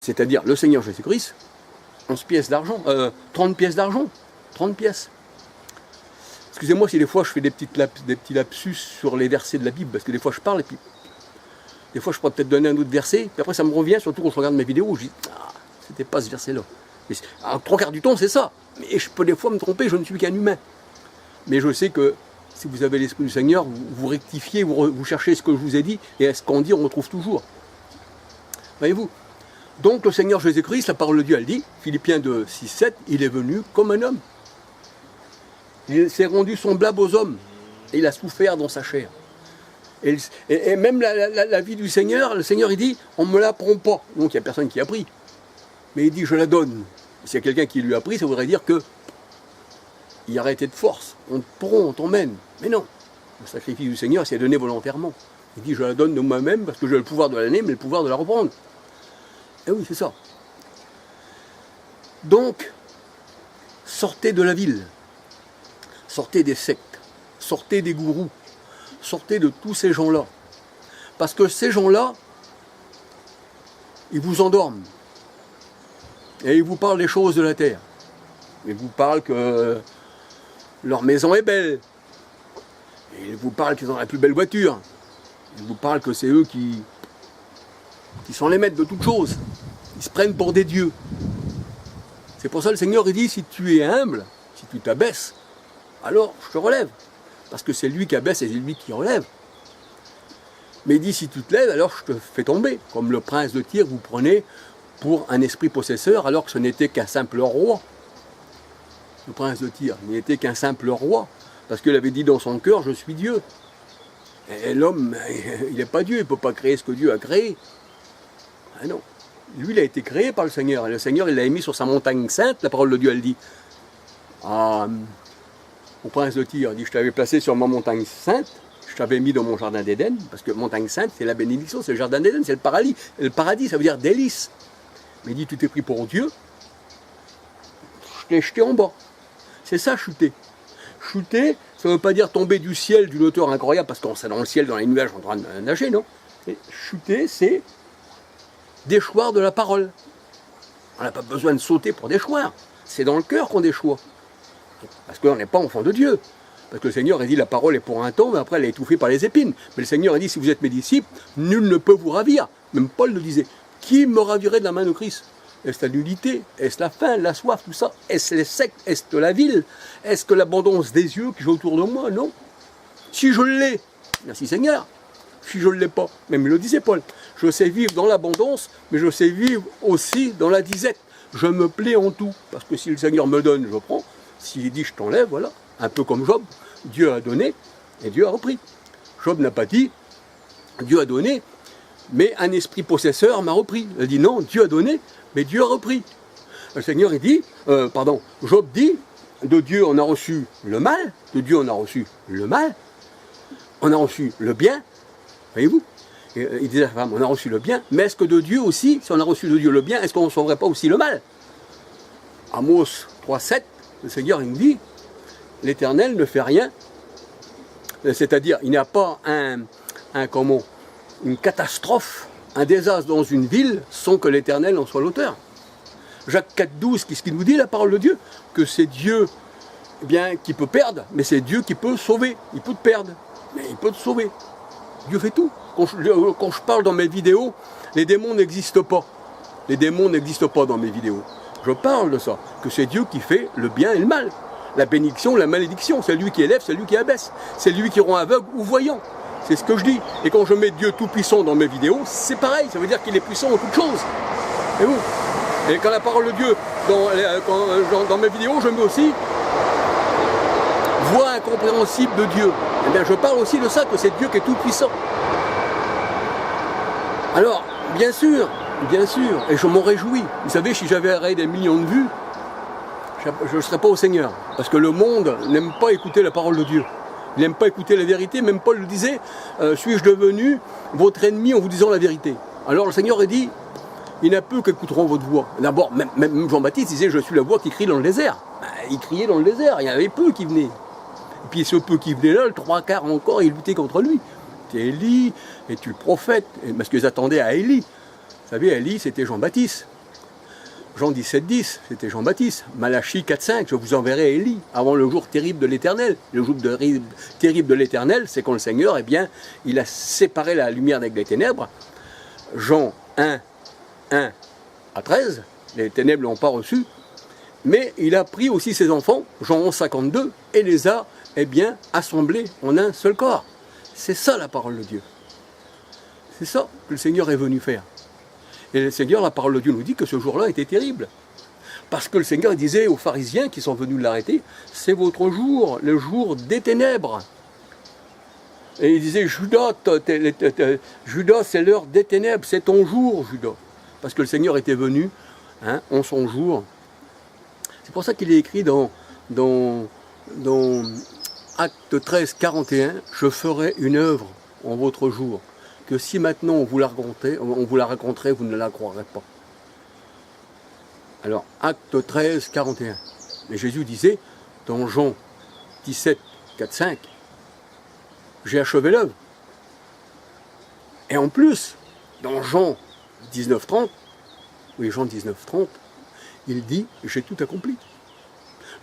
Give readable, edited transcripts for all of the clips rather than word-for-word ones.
c'est-à-dire le Seigneur Jésus-Christ, 11 pièces d'argent, 30 pièces d'argent, 30 pièces. Excusez-moi si des fois je fais des petits lapsus sur les versets de la Bible, parce que des fois je parle et puis des fois je pourrais peut-être donner un autre verset, puis après ça me revient, surtout quand je regarde mes vidéos, je dis ah, c'était pas ce verset-là. Alors, 3/4 du temps c'est ça, mais je peux des fois me tromper, je ne suis qu'un humain. Mais je sais que si vous avez l'Esprit du Seigneur, vous rectifiez, vous cherchez ce que je vous ai dit, et ce qu'on dit on retrouve toujours. Voyez-vous? Donc le Seigneur Jésus-Christ, la parole de Dieu elle dit, Philippiens 2, 6, 7, il est venu comme un homme. Il s'est rendu semblable aux hommes, et il a souffert dans sa chair. Et même la vie du Seigneur, le Seigneur il dit, on ne me l'apprend pas. Donc il n'y a personne qui a pris. Mais il dit, je la donne. S'il y a quelqu'un qui lui a pris, ça voudrait dire que il a arrêté de force. On te prend, on t'emmène. Mais non, le sacrifice du Seigneur s'est donné volontairement. Il dit, je la donne de moi-même parce que j'ai le pouvoir de la donner, mais le pouvoir de la reprendre. Et oui, c'est ça. Donc, sortez de la ville. Sortez des sectes. Sortez des gourous. Sortez de tous ces gens-là. Parce que ces gens-là, ils vous endorment. Et ils vous parlent des choses de la terre. Ils vous parlent que leur maison est belle. Et ils vous parlent qu'ils ont la plus belle voiture. Ils vous parlent que c'est eux qui sont les maîtres de toutes choses. Ils se prennent pour des dieux. C'est pour ça que le Seigneur il dit, si tu es humble, si tu t'abaisses, alors je te relève. Parce que c'est lui qui abaisse et c'est lui qui relève. Mais il dit, si tu te lèves, alors je te fais tomber. Comme le prince de Tyr, vous prenez pour un esprit possesseur, alors que ce n'était qu'un simple roi. Le prince de Tyr n'était qu'un simple roi. Parce qu'il avait dit dans son cœur, je suis Dieu. Et l'homme, il n'est pas Dieu, il ne peut pas créer ce que Dieu a créé. Ah non. Lui, il a été créé par le Seigneur. Et le Seigneur, il l'a mis sur sa montagne sainte. La parole de Dieu, elle dit au prince de Tyr, il dit, je t'avais placé sur ma montagne sainte, je t'avais mis dans mon jardin d'Éden, parce que montagne sainte, c'est la bénédiction, c'est le jardin d'Éden, c'est le paradis. Et le paradis, ça veut dire délice. Mais il dit, tu t'es pris pour Dieu, je t'ai jeté en bas. C'est ça, chuter. Chuter, ça ne veut pas dire tomber du ciel d'une hauteur incroyable, parce qu'on est dans le ciel, dans les nuages, en train de nager, non. Et chuter, c'est déchoir de la parole. On n'a pas besoin de sauter pour déchoir. C'est dans le cœur qu'on déchoit. Parce qu'on n'est pas enfant de Dieu. Parce que le Seigneur a dit la parole est pour un temps, mais après elle est étouffée par les épines. Mais le Seigneur a dit si vous êtes mes disciples, nul ne peut vous ravir. Même Paul le disait. Qui me ravirait de la main de Christ? Est-ce la nudité? Est-ce la faim, la soif, tout ça? Est-ce les sectes? Est-ce la ville? Est-ce que l'abondance des yeux qui joue autour de moi? Non. Si je l'ai, merci Seigneur. Si je ne l'ai pas, même il le disait Paul, je sais vivre dans l'abondance, mais je sais vivre aussi dans la disette. Je me plais en tout, parce que si le Seigneur me donne, je prends. S'il dit je t'enlève, voilà. Un peu comme Job, Dieu a donné et Dieu a repris. Job n'a pas dit, Dieu a donné, mais un esprit possesseur m'a repris. Il dit non, Dieu a donné, mais Dieu a repris. Le Seigneur, il dit, Job dit, de Dieu on a reçu le mal, de Dieu on a reçu le mal, on a reçu le bien, voyez-vous? Il disait à sa femme, on a reçu le bien, mais est-ce que de Dieu aussi, si on a reçu de Dieu le bien, est-ce qu'on ne recevrait pas aussi le mal? Amos 3,7, le Seigneur il nous dit, l'Éternel ne fait rien, c'est-à-dire il n'y a pas une catastrophe, un désastre dans une ville sans que l'Éternel en soit l'auteur. Jacques 4,12, qu'est-ce qu'il nous dit la parole de Dieu? Que c'est Dieu qui peut perdre, mais c'est Dieu qui peut sauver. Il peut te perdre, mais il peut te sauver. Dieu fait tout. Quand je parle dans mes vidéos, les démons n'existent pas. Les démons n'existent pas dans mes vidéos. Je parle de ça, que c'est Dieu qui fait le bien et le mal. La bénédiction, la malédiction, c'est lui qui élève, c'est lui qui abaisse. C'est lui qui rend aveugle ou voyant. C'est ce que je dis. Et quand je mets Dieu tout-puissant dans mes vidéos, c'est pareil, ça veut dire qu'il est puissant en toutes choses. Et vous? Et quand la parole de Dieu, dans mes vidéos, je mets aussi voix incompréhensible de Dieu. Eh bien, je parle aussi de ça, que c'est Dieu qui est tout-puissant. Alors, bien sûr, et je m'en réjouis. Vous savez, si j'avais des millions de vues, je ne serais pas au Seigneur. Parce que le monde n'aime pas écouter la parole de Dieu. Il n'aime pas écouter la vérité. Même Paul le disait, suis-je devenu votre ennemi en vous disant la vérité? Alors le Seigneur a dit, il n'y a peu qui écouteront votre voix. D'abord, même Jean-Baptiste disait, je suis la voix qui crie dans le désert. Ben, il criait dans le désert, il y avait peu qui venaient. Et puis ce peu qui venait là, le 3/4 encore, il luttait contre lui. C'était Élie, et tu le prophète, parce qu'ils attendaient à Élie. Vous savez, Élie, c'était Jean-Baptiste. Jean 17,10, c'était Jean-Baptiste. Malachie 4,5, je vous enverrai Élie avant le jour terrible de l'Éternel. Le jour terrible de l'Éternel, c'est quand le Seigneur, eh bien, il a séparé la lumière avec les ténèbres. Jean 1, 1 à 13, les ténèbres ne l'ont pas reçu. Mais il a pris aussi ses enfants, Jean 11, 52, et les a, eh bien, assemblés en un seul corps. C'est ça la parole de Dieu. C'est ça que le Seigneur est venu faire. Et le Seigneur, la parole de Dieu nous dit que ce jour-là était terrible. Parce que le Seigneur disait aux pharisiens qui sont venus l'arrêter, c'est votre jour, le jour des ténèbres. Et il disait, Judas, c'est l'heure des ténèbres, c'est ton jour, Judas. Parce que le Seigneur était venu en son jour. C'est pour ça qu'il est écrit dans Acte 13, 41, je ferai une œuvre en votre jour, que si maintenant on vous la raconterait, vous ne la croirez pas. Alors, Acte 13, 41. Mais Jésus disait, dans Jean 17, 4, 5, j'ai achevé l'œuvre. Et en plus, dans Jean 19, 30, oui, Jean 19, 30, il dit, j'ai tout accompli.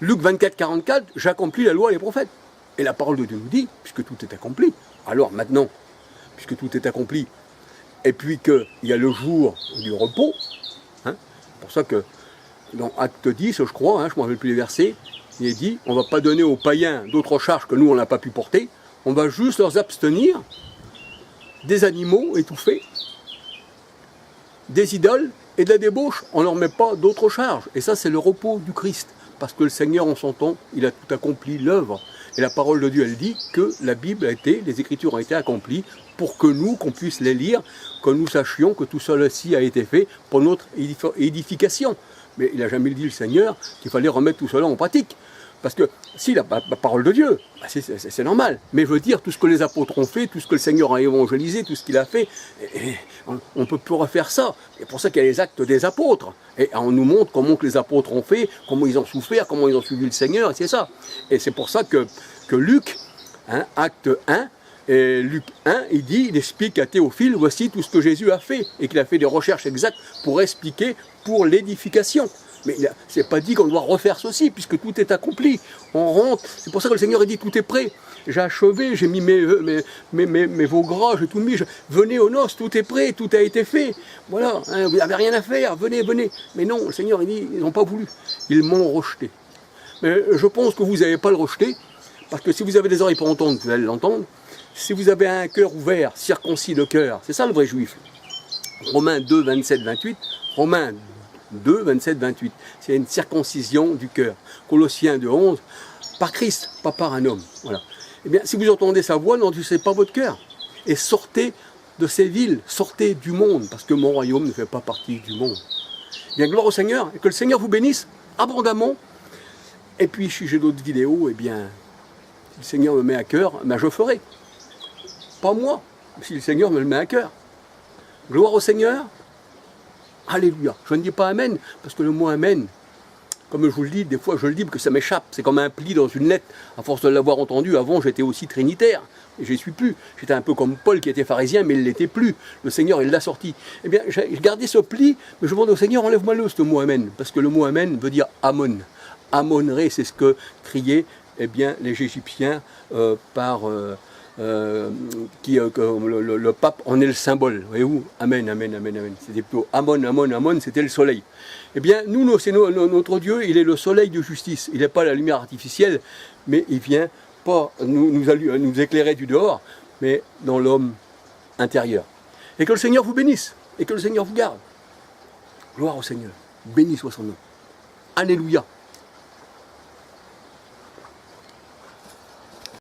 Luc 24, 44, j'accomplis la loi et les prophètes. Et la parole de Dieu nous dit, puisque tout est accompli, alors maintenant, puisque tout est accompli, et puis qu'il y a le jour du repos, c'est pour ça que dans Acte 10, je crois, je ne me rappelle plus les versets, il est dit, on ne va pas donner aux païens d'autres charges que nous, on n'a pas pu porter, on va juste leur abstenir des animaux étouffés, des idoles et de la débauche, on ne leur met pas d'autres charges. Et ça, c'est le repos du Christ, parce que le Seigneur, en son temps, il a tout accompli l'œuvre. Et la parole de Dieu, elle dit que la Bible les Écritures ont été accomplies pour que nous, qu'on puisse les lire, que nous sachions que tout cela-ci a été fait pour notre édification. Mais il n'a jamais dit, le Seigneur, qu'il fallait remettre tout cela en pratique. Parce que si la parole de Dieu, c'est normal. Mais je veux dire, tout ce que les apôtres ont fait, tout ce que le Seigneur a évangélisé, tout ce qu'il a fait, on ne peut plus refaire ça. C'est pour ça qu'il y a les actes des apôtres. Et on nous montre comment que les apôtres ont fait, comment ils ont souffert, comment ils ont suivi le Seigneur, et c'est ça. Et c'est pour ça que Luc, acte 1, et Luc 1, il explique à Théophile, voici tout ce que Jésus a fait, et qu'il a fait des recherches exactes pour expliquer, pour l'édification. Mais c'est pas dit qu'on doit refaire ceci, puisque tout est accompli. On rentre, c'est pour ça que le Seigneur a dit, tout est prêt. J'ai achevé, j'ai mis mes veaux gras, j'ai tout mis. Venez aux noces, tout est prêt, tout a été fait. Voilà, vous n'avez rien à faire, venez, venez. Mais non, le Seigneur, il dit, ils n'ont pas voulu. Ils m'ont rejeté. Mais je pense que vous n'allez pas le rejeter, parce que si vous avez des oreilles pour entendre, vous allez l'entendre. Si vous avez un cœur ouvert, circoncis de cœur, c'est ça le vrai juif. Romains 2, 27, 28. Romains 2, 27, 28. C'est une circoncision du cœur. Colossiens 2, 11. Par Christ, pas par un homme. Voilà. Eh bien, si vous entendez sa voix, n'endurcissez pas votre cœur. Et sortez de ces villes, sortez du monde, parce que mon royaume ne fait pas partie du monde. Bien, gloire au Seigneur, et que le Seigneur vous bénisse abondamment. Et puis, si j'ai d'autres vidéos, eh bien, si le Seigneur me met à cœur, ben, je ferai. Pas moi, si le Seigneur me le met à cœur. Gloire au Seigneur. Alléluia. Je ne dis pas Amen, parce que le mot Amen, comme je vous le dis, des fois je le dis parce que ça m'échappe. C'est comme un pli dans une lettre. À force de l'avoir entendu, avant j'étais aussi trinitaire. Et je ne suis plus. J'étais un peu comme Paul qui était pharisien, mais il ne l'était plus. Le Seigneur, il l'a sorti. Eh bien, j'ai gardé ce pli, mais je demande au Seigneur, enlève-moi ce mot Amen. Parce que le mot Amen veut dire Amon. Amonré, c'est ce que criaient eh bien, les Égyptiens le pape en est le symbole. Voyez-vous? Amen, amen, amen, amen. C'était plutôt Amon, Amon, Amon, c'était le soleil. Eh bien, nous, c'est notre Dieu, il est le soleil de justice. Il n'est pas la lumière artificielle, mais il vient pas nous éclairer du dehors, mais dans l'homme intérieur. Et que le Seigneur vous bénisse, et que le Seigneur vous garde. Gloire au Seigneur. Béni soit son nom. Alléluia.